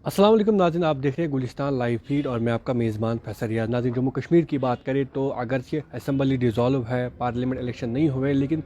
अस्सलाम वालेकुम नाज़रीन, आप देख रहे हैं गुलिस्तान लाइव फीड और मैं आपका मेज़बान फैसल रियाज। नाज़रीन, जम्मू कश्मीर की बात करें तो अगरचे असम्बली डिज़ोल्व है, पार्लियामेंट इलेक्शन नहीं हुए, लेकिन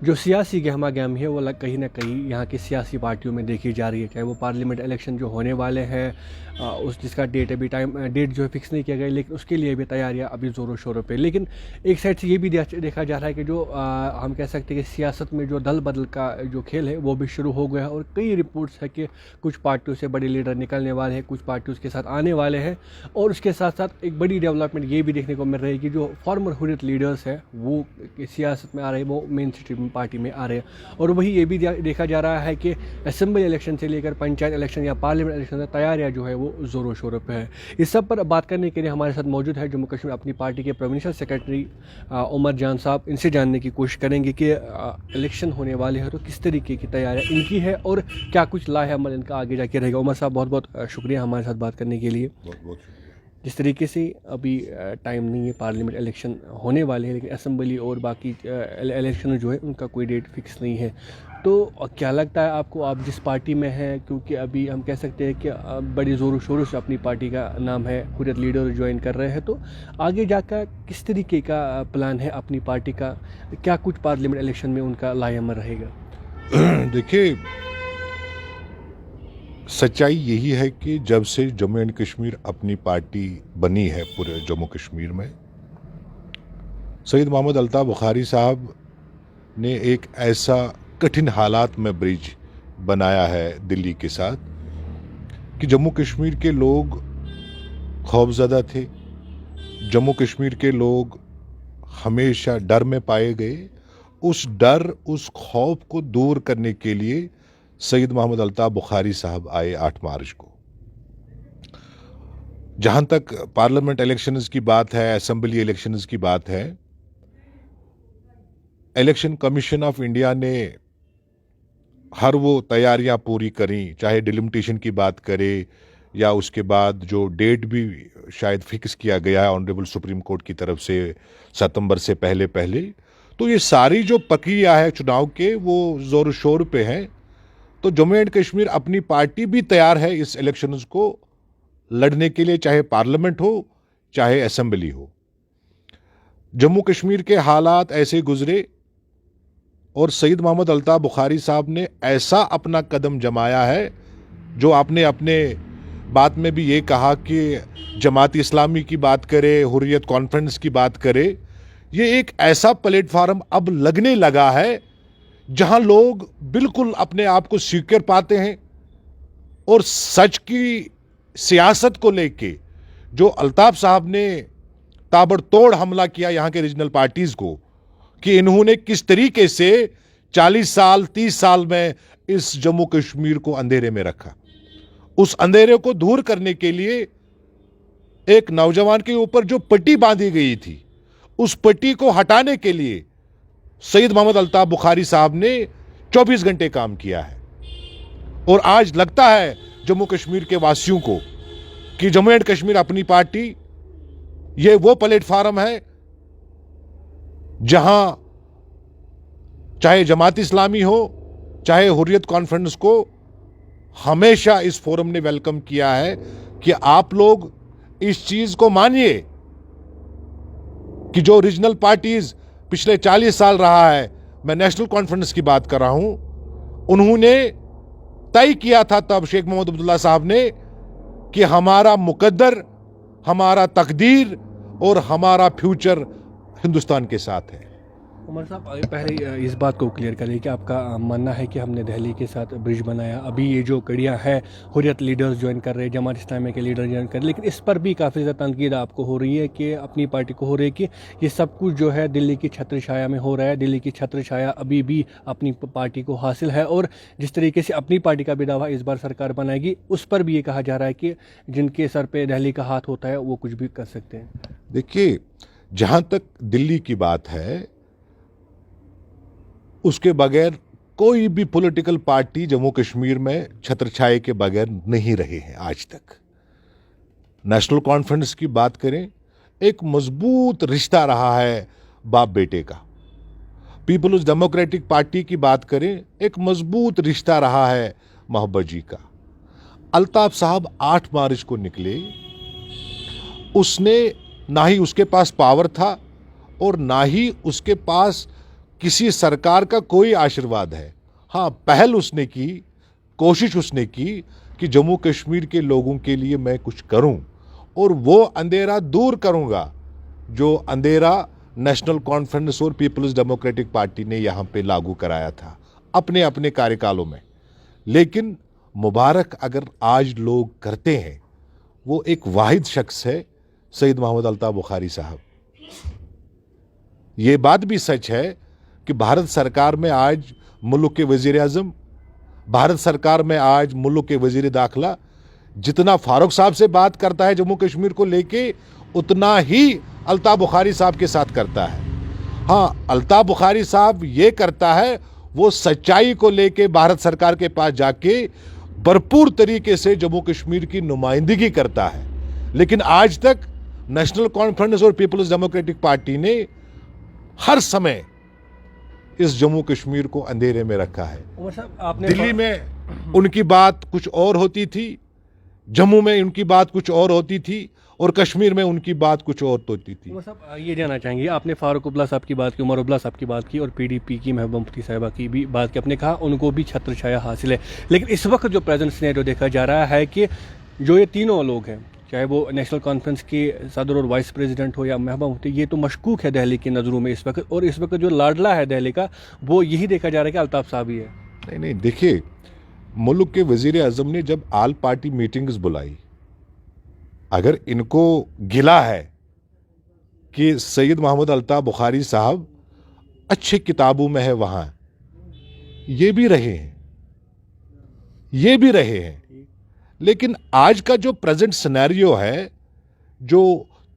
जो सियासी गहमा गहमी है वो कहीं ना कहीं यहाँ की सियासी पार्टियों में देखी जा रही है। चाहे वो पार्लियामेंट इलेक्शन जो होने वाले हैं उस जिसका डेट जो है फिक्स नहीं किया गया, लेकिन उसके लिए भी तैयारियाँ अभी ज़ोरों शोरों पर। लेकिन एक साइड से ये भी देखा जा रहा है कि जो हम कह सकते हैं कि सियासत में जो दल बदल का जो खेल है वो भी शुरू हो गया है और कई रिपोर्ट्स है कि कुछ पार्टियों से बड़े लीडर निकलने वाले हैं, कुछ पार्टी उसके साथ आने वाले हैं। और उसके साथ साथ एक बड़ी डेवलपमेंट ये भी देखने को मिल रही है कि जो फॉर्मर हुर्रियत लीडर्स हैं वो सियासत में आ रहे हैं, वो मेन स्ट्रीम पार्टी में आ रहे हैं। और वही ये भी देखा जा रहा है कि असेंबली इलेक्शन से लेकर पंचायत इलेक्शन या पार्लियामेंट इलेक्शन की तैयारियाँ जो है वो ज़ोरों शोरों पर है। इस सब पर बात करने के लिए हमारे साथ मौजूद है जम्मू कश्मीर अपनी पार्टी के प्रोविंशियल सेक्रेटरी उमर जान साहब। इनसे जानने की कोशिश करेंगे कि इलेक्शन होने वाले हैं तो किस तरीके की तैयारियाँ इनकी है और क्या कुछ लाहे अमल इनका आगे जाके रहेगा। उमर साहब, बहुत बहुत शुक्रिया हमारे साथ बात करने के लिए। बहुत बहुत शुक्रिया। जिस तरीके से अभी टाइम नहीं है, पार्लियामेंट इलेक्शन होने वाले हैं, लेकिन असेंबली और बाकी इलेक्शन जो है उनका कोई डेट फिक्स नहीं है। तो क्या लगता है आपको, आप जिस पार्टी में हैं, क्योंकि अभी हम कह सकते हैं कि बड़ी ज़ोरों शोरों से अपनी पार्टी का नाम है, हुर्रियत लीडर ज्वाइन कर रहे हैं, तो आगे जाकर किस तरीके का प्लान है अपनी पार्टी का? क्या कुछ पार्लियामेंट इलेक्शन में उनका लाएअमल रहेगा? देखिए, सच्चाई यही है कि जब से जम्मू एंड कश्मीर अपनी पार्टी बनी है पूरे जम्मू कश्मीर में, सईद मोहम्मद अल्ताफ़ बुखारी साहब ने एक ऐसा कठिन हालात में ब्रिज बनाया है दिल्ली के साथ कि जम्मू कश्मीर के लोग खौफज़दा थे। जम्मू कश्मीर के लोग हमेशा डर में पाए गए। उस डर, उस खौफ को दूर करने के लिए सईद मोहम्मद अल्ताफ़ बुखारी साहब आए 8 मार्च को। जहां तक पार्लियामेंट इलेक्शंस की बात है, असेंबली इलेक्शंस की बात है, इलेक्शन कमीशन ऑफ इंडिया ने हर वो तैयारियां पूरी करी, चाहे डिलिमिटेशन की बात करे या उसके बाद जो डेट भी शायद फिक्स किया गया है ऑनरेबल सुप्रीम कोर्ट की तरफ से सितंबर से पहले पहले। तो ये सारी जो प्रक्रिया है चुनाव के वो जोर शोर पे है। तो जम्मू एंड कश्मीर अपनी पार्टी भी तैयार है इस इलेक्शंस को लड़ने के लिए, चाहे पार्लियामेंट हो चाहे असेंबली हो। जम्मू कश्मीर के हालात ऐसे गुजरे और सईद मोहम्मद अल्ताफ़ बुखारी साहब ने ऐसा अपना कदम जमाया है, जो आपने अपने बात में भी ये कहा कि जमात इस्लामी की बात करे, हुर्रियत कॉन्फ्रेंस की बात करे, ये एक ऐसा प्लेटफार्म अब लगने लगा है जहां लोग बिल्कुल अपने आप को सिक्योर पाते हैं। और सच की सियासत को लेके जो अल्ताफ साहब ने ताबड़तोड़ हमला किया यहां के रीजनल पार्टीज को, कि इन्होंने किस तरीके से 40 साल 30 साल में इस जम्मू कश्मीर को अंधेरे में रखा, उस अंधेरे को दूर करने के लिए एक नौजवान के ऊपर जो पट्टी बांधी गई थी, उस पट्टी को हटाने के लिए सईद मोहम्मद अल्ताफ़ बुखारी साहब ने 24 घंटे काम किया है। और आज लगता है जम्मू कश्मीर के वासियों को कि जम्मू एंड कश्मीर अपनी पार्टी ये वो प्लेटफार्म है जहां चाहे जमात इस्लामी हो चाहे हुर्रियत कॉन्फ्रेंस को हमेशा इस फोरम ने वेलकम किया है कि आप लोग इस चीज को मानिए कि जो रीजनल पार्टीज पिछले 40 साल रहा है, मैं नेशनल कॉन्फ्रेंस की बात कर रहा हूं, उन्होंने तय किया था तब शेख मोहम्मद अब्दुल्ला साहब ने कि हमारा मुकद्दर, हमारा तकदीर और हमारा फ्यूचर हिंदुस्तान के साथ है। उमर साहब, पहले इस बात को क्लियर करिए कि आपका मानना है कि हमने दिल्ली के साथ ब्रिज बनाया, अभी ये जो कड़ियाँ है हुर्रियत लीडर्स ज्वाइन कर रहे हैं, जमात इस्लामी के लीडर ज्वाइन कर रहे हैं, लेकिन इस पर भी काफ़ी ज़्यादा तनकीद आपको हो रही है कि अपनी पार्टी को हो रही है कि ये सब कुछ जो है दिल्ली की छत्र छाया में हो रहा है। दिल्ली की छत्र छाया अभी भी अपनी पार्टी को हासिल है और जिस तरीके से अपनी पार्टी का भी दावा इस बार सरकार बनाएगी, उस पर भी ये कहा जा रहा है कि जिनके सर पे दिल्ली का हाथ होता है वो कुछ भी कर सकते हैं। देखिए, जहां तक दिल्ली की बात है, उसके बगैर कोई भी पॉलिटिकल पार्टी जम्मू कश्मीर में छत्रछाया के बगैर नहीं रहे हैं आज तक। नेशनल कॉन्फ्रेंस की बात करें, एक मजबूत रिश्ता रहा है बाप बेटे का। पीपल्स डेमोक्रेटिक पार्टी की बात करें, एक मजबूत रिश्ता रहा है मोहब्बत जी का। अल्ताफ साहब 8 मार्च को निकले, उसने ना ही उसके पास पावर था और ना ही उसके पास किसी सरकार का कोई आशीर्वाद है। हाँ, पहल उसने की, कोशिश उसने की कि जम्मू कश्मीर के लोगों के लिए मैं कुछ करूं और वो अंधेरा दूर करूंगा जो अंधेरा नेशनल कॉन्फ्रेंस और पीपल्स डेमोक्रेटिक पार्टी ने यहाँ पे लागू कराया था अपने अपने कार्यकालों में। लेकिन मुबारक अगर आज लोग करते हैं, वो एक वाहिद शख्स है, सईद मोहम्मद अल्ताफ बुखारी साहब। ये बात भी सच है कि भारत सरकार में आज मुल्क के वजीर आजम, भारत सरकार में आज मुल्क के वजीर दाखिला जितना फारूक साहब से बात करता है जम्मू कश्मीर को लेके, उतना ही अल्ताफ बुखारी साहब के साथ करता है। हाँ, अल्ताफ बुखारी साहब ये करता है, वो सच्चाई को लेके भारत सरकार के पास जाके भरपूर तरीके से जम्मू कश्मीर की नुमाइंदगी करता है। लेकिन आज तक नेशनल कॉन्फ्रेंस और पीपल्स डेमोक्रेटिक पार्टी ने हर समय इस जम्मू कश्मीर को अंधेरे में रखा है। दिल्ली में उनकी बात कुछ और होती थी, जम्मू में उनकी बात कुछ और होती थी और कश्मीर में उनकी बात कुछ और होती थी। वो सब ये जानना चाहेंगे, आपने फारूक अब्दुल्ला साहब की बात की, उमर अब्दुल्ला साहब की बात की और पीडीपी की महबूबा मुफ्ती साहिबा की भी बात की, आपने कहा उनको भी छत्र छाया हासिल है। लेकिन इस वक्त जो प्रेजेंट सिनेरियो देखा जा रहा है कि जो ये तीनों लोग हैं, चाहे वो नेशनल कॉन्फ्रेंस के सदर और वाइस प्रेसिडेंट हो या महबूबा मुफ्ती, ये तो मशकूक है दिल्ली की नज़रों में इस वक्त। और इस वक्त जो लाडला है दिल्ली का, वो यही देखा जा रहा है कि अल्ताफ साहब ही है। नहीं नहीं, देखिए, मुल्क के वजीर आजम ने जब आल पार्टी मीटिंग्स बुलाई, अगर इनको गिला है कि सैयद मोहम्मद अल्ताफ बुखारी साहब अच्छे किताबों में है, वहां ये भी रहे हैं, ये भी रहे हैं। लेकिन आज का जो प्रेजेंट सिनेरियो है, जो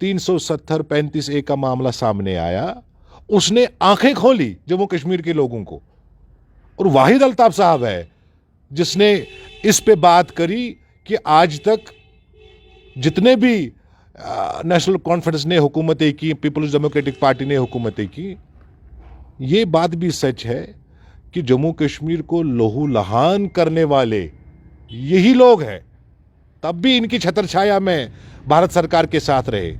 370-35A का मामला सामने आया, उसने आंखें खोली जम्मू कश्मीर के लोगों को। और वाहिद अल्ताफ साहब है जिसने इस पे बात करी कि आज तक जितने भी नेशनल कॉन्फ्रेंस ने हुकूमतें की, पीपल्स डेमोक्रेटिक पार्टी ने हुकूमतें की, ये बात भी सच है कि जम्मू कश्मीर को लहू लहान करने वाले यही लोग हैं। तब भी इनकी छत्रछाया में भारत सरकार के साथ रहे।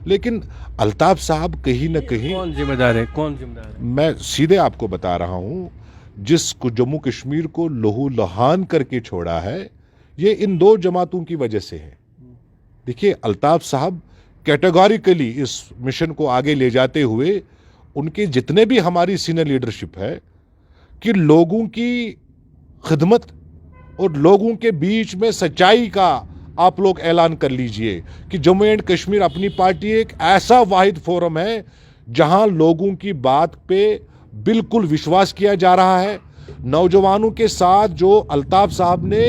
लेकिन अल्ताफ साहब कहीं ना कहीं कौन जिम्मेदार है, कौन जिम्मेदार है? मैं सीधे आपको बता रहा हूं, जिसको जम्मू कश्मीर को लहू लहान करके छोड़ा है, ये इन दो जमातों की वजह से है। देखिए, अल्ताफ साहब कैटेगोरिकली इस मिशन को आगे ले जाते हुए, उनके जितने भी हमारी सीनियर लीडरशिप है कि लोगों की खिदमत और लोगों के बीच में सच्चाई का आप लोग ऐलान कर लीजिए कि जम्मू एंड कश्मीर अपनी पार्टी एक ऐसा वाहिद फोरम है जहां लोगों की बात पे बिल्कुल विश्वास किया जा रहा है। नौजवानों के साथ जो अल्ताफ साहब ने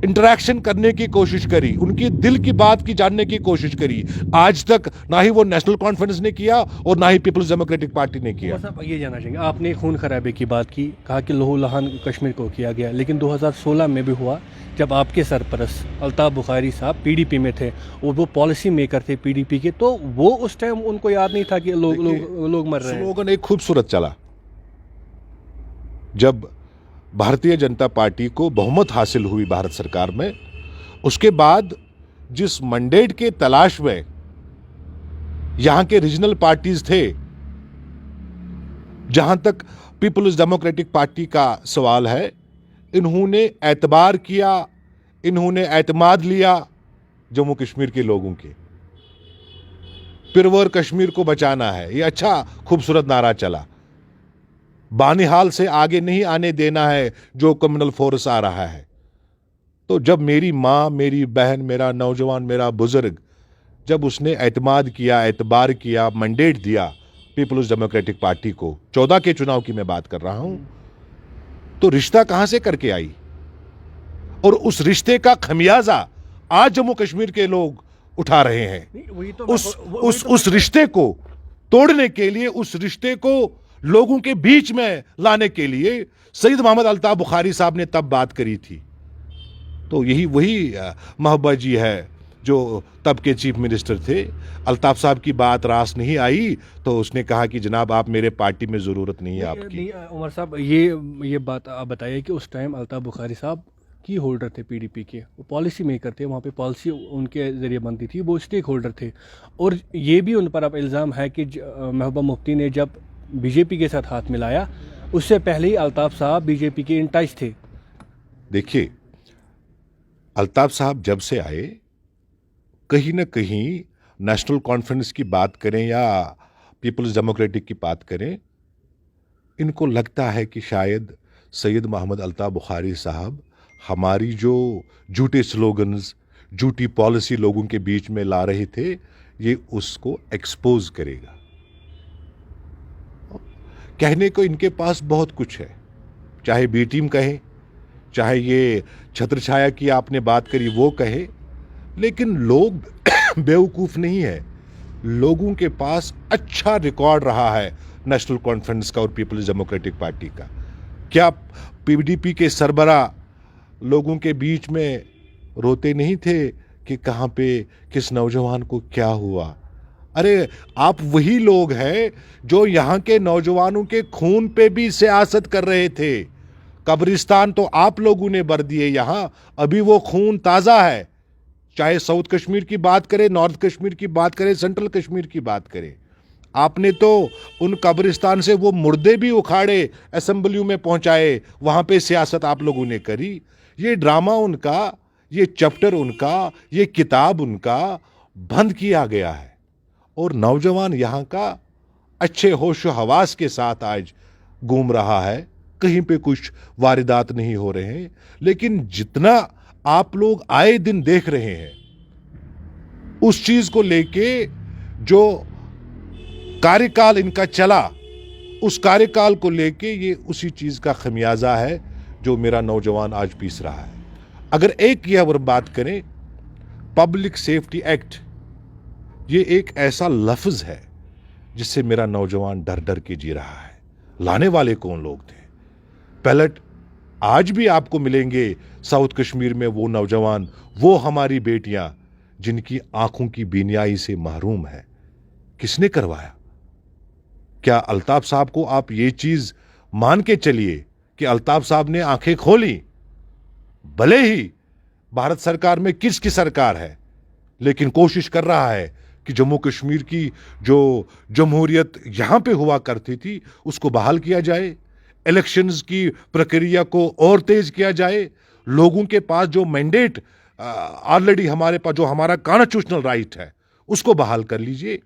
इंटरेक्शन करने की कोशिश करी, उनकी दिल की बात की जानने की कोशिश करी, आज तक ना ही वो नेशनल कॉन्फ्रेंस ने किया और ना ही पीपल्स डेमोक्रेटिक पार्टी ने किया। साहब ये जानना चाहेंगे, आपने खून खराबे की बात की, कहा कि लहू लहान कश्मीर को किया गया, लेकिन 2016 में भी हुआ जब आपके सरपरस्त अल्ताफ बुखारी साहब पीडीपी में थे और वो पॉलिसी मेकर थे पीडीपी के, तो वो उस टाइम उनको याद नहीं था कि लोग मर रहे हैं। स्लोगन एक खूबसूरत चला, जब भारतीय जनता पार्टी को बहुमत हासिल हुई भारत सरकार में, उसके बाद जिस मैंडेट के तलाश में यहां के रीजनल पार्टीज थे, जहां तक पीपल्स डेमोक्रेटिक पार्टी का सवाल है, इन्होंने एतबार किया, इन्होंने एतमाद लिया जम्मू कश्मीर के लोगों के। पिरवर कश्मीर को बचाना है, ये अच्छा खूबसूरत नारा चला। बानिहाल से आगे नहीं आने देना है जो कम्युनल फोर्स आ रहा है। तो जब मेरी माँ, मेरी बहन, मेरा नौजवान, मेरा बुजुर्ग, जब उसने एतमाद किया, एतबार किया, मैंडेट दिया पीपल्स डेमोक्रेटिक पार्टी को, 14 के चुनाव की मैं बात कर रहा हूं, तो रिश्ता कहां से करके आई? और उस रिश्ते का खमियाजा आज जम्मू कश्मीर के लोग उठा रहे हैं। उस रिश्ते को तोड़ने के लिए, उस रिश्ते को लोगों के बीच में लाने के लिए सईद मोहम्मद अल्ताफ बुखारी साहब ने तब बात करी थी। तो यही वही महबूबा जी है जो तब के चीफ मिनिस्टर थे। अल्ताफ साहब की बात रास नहीं आई तो उसने कहा कि जनाब आप मेरे पार्टी में ज़रूरत नहीं है आपकी। उमर साहब ये बात आप बताइए कि उस टाइम अल्ताफ बुखारी साहब की होल्डर थे पीडीपी के, वो पॉलिसी मेकर थे, वहाँ पे पॉलिसी उनके ज़रिए बनती थी, वो स्टेक होल्डर थे। और ये भी उन पर अब इल्ज़ाम है कि महबूबा मुफ्ती ने जब बीजेपी के साथ हाथ मिलाया, उससे पहले ही अल्ताफ़ साहब बीजेपी के इंटाइज थे। देखिए, अल्ताफ साहब जब से आए, कहीं ना कहीं नेशनल कॉन्फ्रेंस की बात करें या पीपल्स डेमोक्रेटिक की बात करें, इनको लगता है कि शायद सैयद मोहम्मद अल्ताफ बुखारी साहब हमारी जो झूठे स्लोगन्स, झूठी पॉलिसी लोगों के बीच में ला रहे थे, ये उसको एक्सपोज करेगा। कहने को इनके पास बहुत कुछ है, चाहे बी टीम कहे, चाहे ये छत्रछाया की आपने बात करी वो कहे, लेकिन लोग बेवकूफ़ नहीं है। लोगों के पास अच्छा रिकॉर्ड रहा है नेशनल कॉन्फ्रेंस का और पीपल्स डेमोक्रेटिक पार्टी का। क्या पीडीपी के सरबरा लोगों के बीच में रोते नहीं थे कि कहाँ पे किस नौजवान को क्या हुआ? अरे आप वही लोग हैं जो यहाँ के नौजवानों के खून पे भी सियासत कर रहे थे। कब्रिस्तान तो आप लोगों ने भर दिए, यहाँ अभी वो खून ताज़ा है। चाहे साउथ कश्मीर की बात करें, नॉर्थ कश्मीर की बात करें, सेंट्रल कश्मीर की बात करें, आपने तो उन कब्रिस्तान से वो मुर्दे भी उखाड़े, असेंबलियों में पहुंचाए, वहां पे सियासत आप लोगों ने करी। ये ड्रामा उनका, ये चैप्टर उनका, ये किताब उनका बंद किया गया है और नौजवान यहाँ का अच्छे होश हवास के साथ आज घूम रहा है। कहीं पे कुछ वारदात नहीं हो रहे हैं, लेकिन जितना आप लोग आए दिन देख रहे हैं, उस चीज को लेके जो कार्यकाल इनका चला, उस कार्यकाल को लेके ये उसी चीज का खमियाजा है जो मेरा नौजवान आज पीस रहा है। अगर एक ये और बात करें, पब्लिक सेफ्टी एक्ट, ये एक ऐसा लफ्ज है जिससे मेरा नौजवान डर डर के जी रहा है। लाने वाले कौन लोग थे? पैलेट आज भी आपको मिलेंगे साउथ कश्मीर में, वो नौजवान, वो हमारी बेटियां जिनकी आंखों की बीनियाई से महरूम है। किसने करवाया? क्या अल्ताफ साहब को आप ये चीज मान के चलिए कि अल्ताफ साहब ने आंखें खोली? भले ही भारत सरकार में किसकी सरकार है, लेकिन कोशिश कर रहा है कि जम्मू कश्मीर की जो जमहूरियत यहां पे हुआ करती थी उसको बहाल किया जाए, इलेक्शंस की प्रक्रिया को और तेज किया जाए, लोगों के पास जो मैंडेट ऑलरेडी हमारे पास, जो हमारा कॉन्स्टिट्यूशनल राइट है, उसको बहाल कर लीजिए।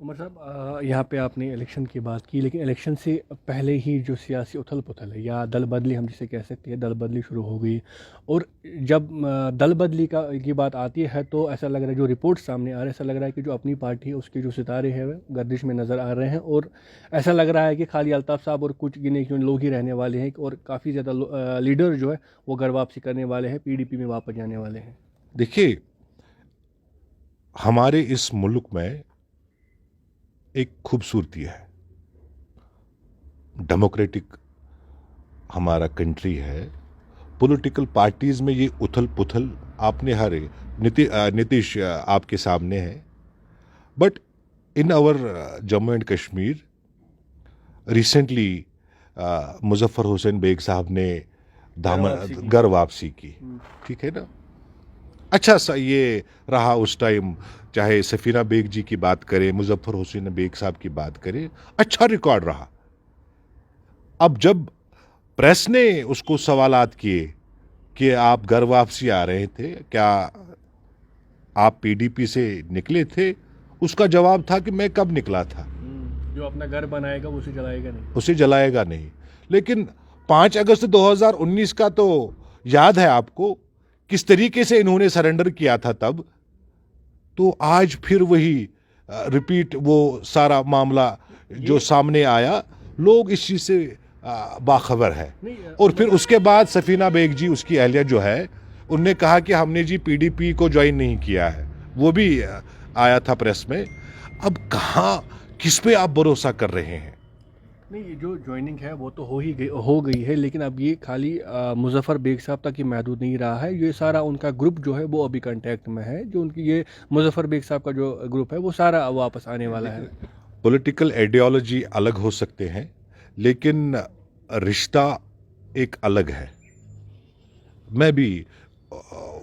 उमर साहब, यहाँ पे आपने इलेक्शन की बात की, लेकिन इलेक्शन से पहले ही जो सियासी उथल पुथल है या दल बदली, हम जिसे कह सकते हैं, दल बदली शुरू हो गई। और जब दल बदली की बात आती है तो ऐसा लग रहा है, जो रिपोर्ट सामने आ रहा है, ऐसा लग रहा है कि जो अपनी पार्टी है उसके जो सितारे हैं वह गर्दिश में नज़र आ रहे हैं। और ऐसा लग रहा है कि खाली अल्ताफ़ साहब और कुछ गिने चुने लोग ही रहने वाले हैं, और काफ़ी ज़्यादा लीडर जो है वो घर वापसी करने वाले हैं, पीडीपी में वापस जाने वाले हैं। देखिए, हमारे इस मुल्क में एक खूबसूरती है, डेमोक्रेटिक हमारा कंट्री है। पॉलिटिकल पार्टीज में ये उथल पुथल आपने हर नीतीश आपके सामने है, but in our Jammu and Kashmir recently Muzaffar Hussain Baig साहब ने घर वापसी की, ठीक है ना? अच्छा सा ये रहा उस टाइम, चाहे सफीना बेग जी की बात करें, मुजफ्फर हुसैन बेग साहब की बात करें, अच्छा रिकॉर्ड रहा। अब जब प्रेस ने उसको सवालात किए कि आप घर वापसी आ रहे थे, क्या आप पीडीपी से निकले थे, उसका जवाब था कि मैं कब निकला था, जो अपना घर बनाएगा वो उसे जलाएगा नहीं, उसे जलाएगा नहीं। लेकिन 5 अगस्त 2019 का तो याद है आपको, किस तरीके से इन्होंने सरेंडर किया था तब। तो आज फिर वही रिपीट वो सारा मामला जो सामने आया, लोग इस चीज से बाखबर है। और फिर उसके बाद सफीना बेग जी, उसकी अहलिया जो है, उनने कहा कि हमने जी पीडीपी को ज्वाइन नहीं किया है, वो भी आया था प्रेस में। अब कहाँ, किस पे आप भरोसा कर रहे हैं? नहीं, ये जो ज्वाइनिंग है वो तो हो गई है, लेकिन अब ये खाली मुजफ्फर बेग साहब तक ही महदूद नहीं रहा है। ये सारा उनका ग्रुप जो है वो अभी कांटेक्ट में है, जो उनकी ये मुजफ्फर बेग साहब का जो ग्रुप है वो सारा वापस आने वाला है। पॉलिटिकल आइडियोलॉजी अलग हो सकते हैं, लेकिन रिश्ता एक अलग है। मैं भी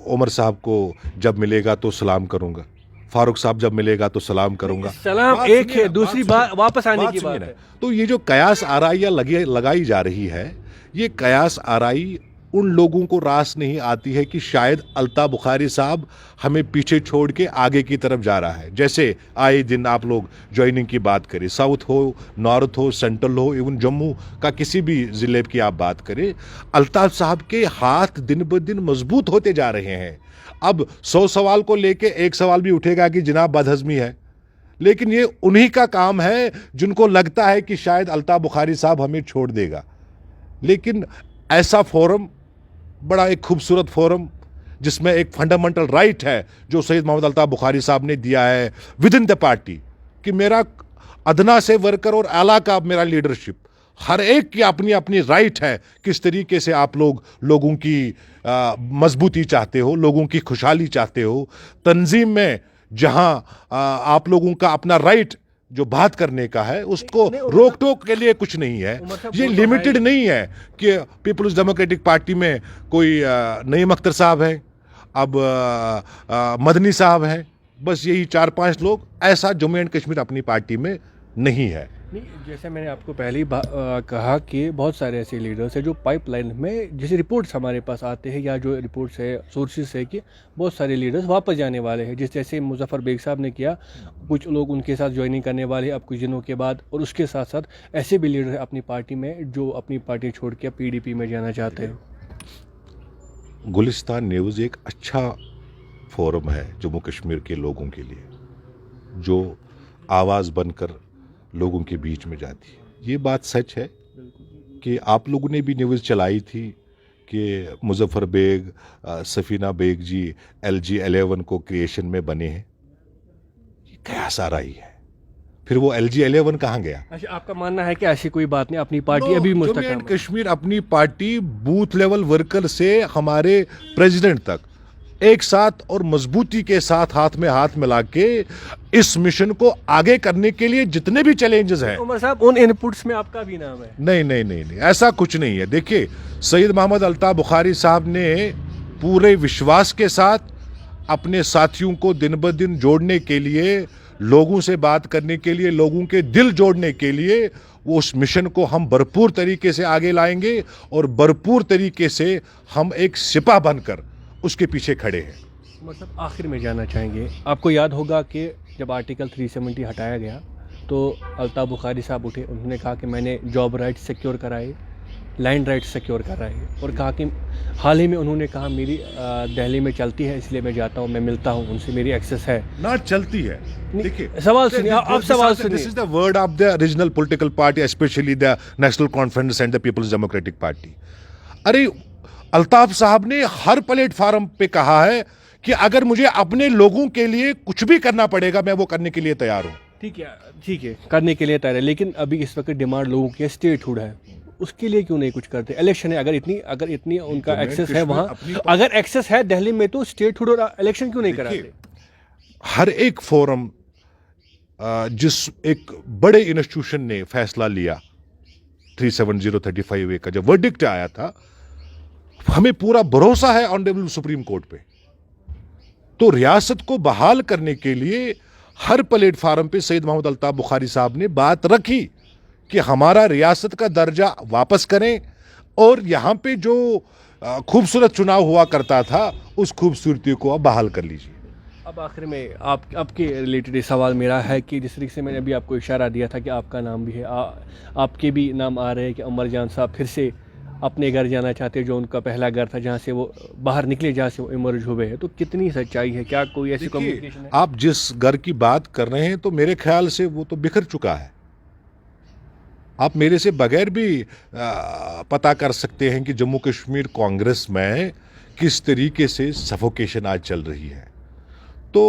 उमर साहब को जब मिलेगा तो सलाम करूंगा, फारूक साहब जब मिलेगा तो सलाम करूंगा। सलाम बात एक सुनिए है, ना, दूसरी बात बात सुनिए, वापस आने की सुनिए बात ना। है। तो ये जो कयास आराइयाँ लगाई जा रही है, ये कयास आराई उन लोगों को रास नहीं आती है कि शायद अल्ताफ बुखारी साहब हमें पीछे छोड़ के आगे की तरफ जा रहा है। जैसे आए दिन आप लोग ज्वाइनिंग की बात करें, साउथ हो, नॉर्थ हो, सेंट्रल हो, इवन जम्मू का किसी भी ज़िले की आप बात करें, अल्ताफ साहब के हाथ दिन ब दिन मजबूत होते जा रहे हैं। अब 100 सवाल को लेके एक सवाल भी उठेगा कि जनाब बदहज़मी है, लेकिन ये उन्हीं का काम है जिनको लगता है कि शायद अल्ताफ बुखारी साहब हमें छोड़ देगा। लेकिन ऐसा फोरम, बड़ा एक खूबसूरत फोरम जिसमें एक फंडामेंटल राइट है जो सैयद मोहम्मद अल्ताफ बुखारी साहब ने दिया है विद इन द पार्टी, कि मेरा अदना से वर्कर और आला का मेरा लीडरशिप, हर एक की अपनी अपनी राइट है किस तरीके से आप लोगों की मजबूती चाहते हो, लोगों की खुशहाली चाहते हो। तंजीम में जहां आप लोगों का अपना राइट जो बात करने का है, उसको रोक टोक के लिए कुछ नहीं है। ये लिमिटेड नहीं है कि पीपल्स डेमोक्रेटिक पार्टी में कोई नईम अख्तर साहब है, अब मदनी साहब हैं, बस यही 4-5 लोग। ऐसा जम्मू एंड कश्मीर अपनी पार्टी में नहीं है। नहीं, जैसे मैंने आपको पहले ही कहा कि बहुत सारे ऐसे लीडर्स हैं जो पाइपलाइन में, जैसे रिपोर्ट्स हमारे पास आते हैं या जो रिपोर्ट्स है सोर्सेस है कि बहुत सारे लीडर्स वापस जाने वाले हैं, जैसे मुजफ्फर बेग साहब ने किया, कुछ लोग उनके साथ ज्वाइनिंग करने वाले हैं अब कुछ दिनों के बाद, और उसके साथ साथ ऐसे भी लीडर हैं अपनी पार्टी में जो अपनी पार्टी छोड़ के PDP में जाना चाहते हैं। गुलिस्तान न्यूज़ एक अच्छा फोरम है जम्मू कश्मीर के लोगों के लिए, जो आवाज़ बनकर लोगों के बीच में जाती है। ये बात सच है कि आप लोगों ने भी न्यूज़ चलाई थी कि मुजफ्फर बेग, सफीना बेग जी LG-11 को क्रिएशन में बने हैं। ये कयास आ रही है, फिर वो LG-11 कहाँ गया? अच्छा, आपका मानना है कि ऐसी कोई बात नहीं, अपनी पार्टी अभी जम्मू मुस्तकम एंड है। कश्मीर अपनी पार्टी बूथ लेवल वर्कर से हमारे प्रेसिडेंट तक एक साथ और मजबूती के साथ हाथ में हाथ मिला के इस मिशन को आगे करने के लिए जितने भी चैलेंजेस हैं। उमर साहब, उन इनपुट्स में आपका भी नाम है? नहीं नहीं नहीं नहीं, ऐसा कुछ नहीं है। देखिए, सैयद मोहम्मद अल्ताफ बुखारी साहब ने पूरे विश्वास के साथ अपने साथियों को दिन ब दिन जोड़ने के लिए, लोगों से बात करने के लिए, लोगों के दिल जोड़ने के लिए, वो उस मिशन को हम भरपूर तरीके से आगे लाएंगे और भरपूर तरीके से हम एक सिपा बनकर उसके पीछे खड़े हैं। मतलब आखिर में जानना चाहेंगे, आपको याद होगा कि जब आर्टिकल 370 हटाया गया तो अल्ताफ बुखारी साहब उठे, उन्होंने कहा कि मैंने जॉब राइट्स सिक्योर कराए, लैंड राइट्स सिक्योर कराए, और कहा कि हाल ही में उन्होंने कहा मेरी दिल्ली में चलती है इसलिए मैं जाता हूँ, मैं मिलता हूँ उनसे, मेरी एक्सेस है। ना चलती है। देखिए, सवाल सुनिए, आप सवाल सुनिए। This is the word of the regional political party, specially the national conference and the people's democratic party. अरे, अल्ताफ साहब ने हर प्लेटफॉर्म पे कहा है कि अगर मुझे अपने लोगों के लिए कुछ भी करना पड़ेगा, मैं वो करने के लिए तैयार हूँ। ठीक है, करने के लिए तैयार है, लेकिन अभी इस वक्त डिमांड लोगों की स्टेटहुड है, उसके लिए क्यों नहीं कुछ करते? इलेक्शन है, अगर इतनी उनका एक्सेस है वहाँ, अगर एक्सेस है दिल्ली में, तो स्टेटहुड और इलेक्शन क्यों नहीं कराते? हर एक फोरम, जिस एक बड़े इंस्टीट्यूशन ने फैसला लिया 37035A का जब वर्डिक्ट आया था, हमें पूरा भरोसा है ऑनरेबल सुप्रीम कोर्ट पे। तो रियासत को बहाल करने के लिए हर प्लेटफार्म पे सैयद मोहम्मद अल्ताफ बुखारी साहब ने बात रखी कि हमारा रियासत का दर्जा वापस करें, और यहाँ पे जो खूबसूरत चुनाव हुआ करता था, उस खूबसूरती को अब बहाल कर लीजिए। अब आखिर में आपके रिलेटेड सवाल मेरा है कि जिस तरीके से मैंने अभी आपको इशारा दिया था कि आपका नाम भी है, आपके भी नाम आ रहे हैं कि उमर जान साहब फिर से अपने घर जाना चाहते हैं, जो उनका पहला घर था जहाँ से वो बाहर निकले, जहाँ से वो इमर्ज हुए हैं। तो कितनी सच्चाई है? क्या कोई ऐसी कम्युनिकेशन है? आप जिस घर की बात कर रहे हैं, तो मेरे ख्याल से वो तो बिखर चुका है। आप मेरे से बगैर भी पता कर सकते हैं कि जम्मू कश्मीर कांग्रेस में किस तरीके से सफोकेशन आज चल रही है। तो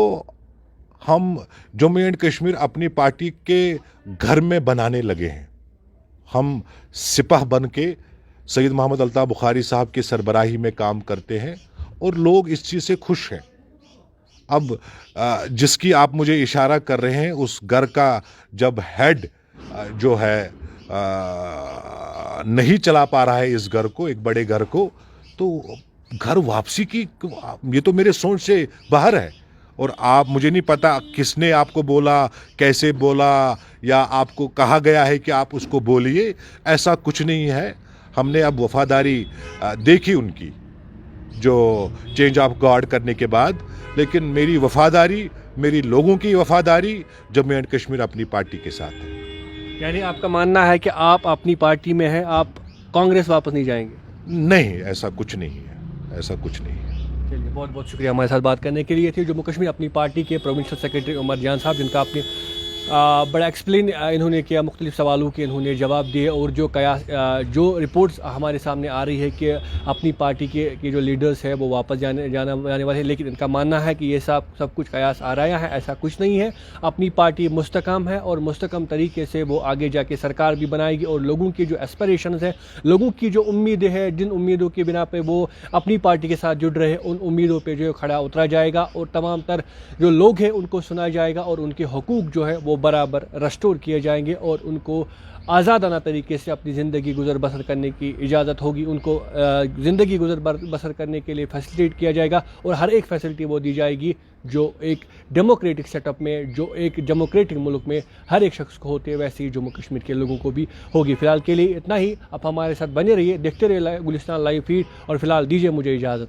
हम जम्मू एंड कश्मीर अपनी पार्टी के घर में बनाने लगे हैं। हम सिपाह बन के सैयद मोहम्मद अल्ताफ बुखारी साहब की सरबराही में काम करते हैं, और लोग इस चीज़ से खुश हैं। अब जिसकी आप मुझे इशारा कर रहे हैं, उस घर का जब हेड जो है नहीं चला पा रहा है इस घर को, एक बड़े घर को, तो घर वापसी की, ये तो मेरे सोच से बाहर है। और आप, मुझे नहीं पता किसने आपको बोला, कैसे बोला, या आपको कहा गया है कि आप उसको बोलिए, ऐसा कुछ नहीं है। हमने अब वफादारी देखी उनकी, जो चेंज ऑफ गार्ड करने के बाद। लेकिन मेरी वफादारी, मेरी लोगों की वफादारी जम्मू एंड कश्मीर अपनी पार्टी के साथ है। यानी आपका मानना है कि आप अपनी पार्टी में हैं, आप कांग्रेस वापस नहीं जाएंगे? नहीं, ऐसा कुछ नहीं है, ऐसा कुछ नहीं है। चलिए, बहुत बहुत शुक्रिया हमारे साथ बात करने के लिए। थे जम्मू कश्मीर अपनी पार्टी के प्रोविंशियल सेक्रेटरी उमर जान साहब, जिनका आपने बड़ा एक्सप्लेन इन्होंने किया, मुख्तलिफ सवालों के इन्होंने जवाब दिए। और जो कयास जो रिपोर्ट्स हमारे सामने आ रही है कि अपनी पार्टी के जो लीडर्स हैं वो वापस जाने वाले हैं, लेकिन इनका मानना है कि ये सब कुछ कयास आ रहा है, ऐसा कुछ नहीं है। अपनी पार्टी मुस्तकम है और मुस्तकम तरीके से वो आगे जाके सरकार भी बनाएगी। और लोगों की जो एस्पिरेशंस है, लोगों की जो उम्मीदें हैं, जिन उम्मीदों की बिना पे वो अपनी पार्टी के साथ जुड़ रहे, उन उम्मीदों पे जो खड़ा उतरा जाएगा और तमाम तर जो लोग हैं उनको सुना जाएगा और उनके हकूक़ जो है वो बराबर रेस्टोर किए जाएंगे और उनको आज़ादाना तरीके से अपनी ज़िंदगी गुजर बसर करने की इजाज़त होगी। उनको ज़िंदगी गुजर बसर करने के लिए फैसिलिटेट किया जाएगा और हर एक फैसिलिटी वो दी जाएगी जो एक डेमोक्रेटिक सेटअप में, जो एक डेमोक्रेटिक मुल्क में हर एक शख्स को होती है, वैसे ही जम्मू कश्मीर के लोगों को भी होगी। फ़िलहाल के लिए इतना ही। आप हमारे साथ बने रहिए, देखते रहिए गुलिस्तान लाइव फीड, और फिलहाल दीजिए मुझे इजाज़त।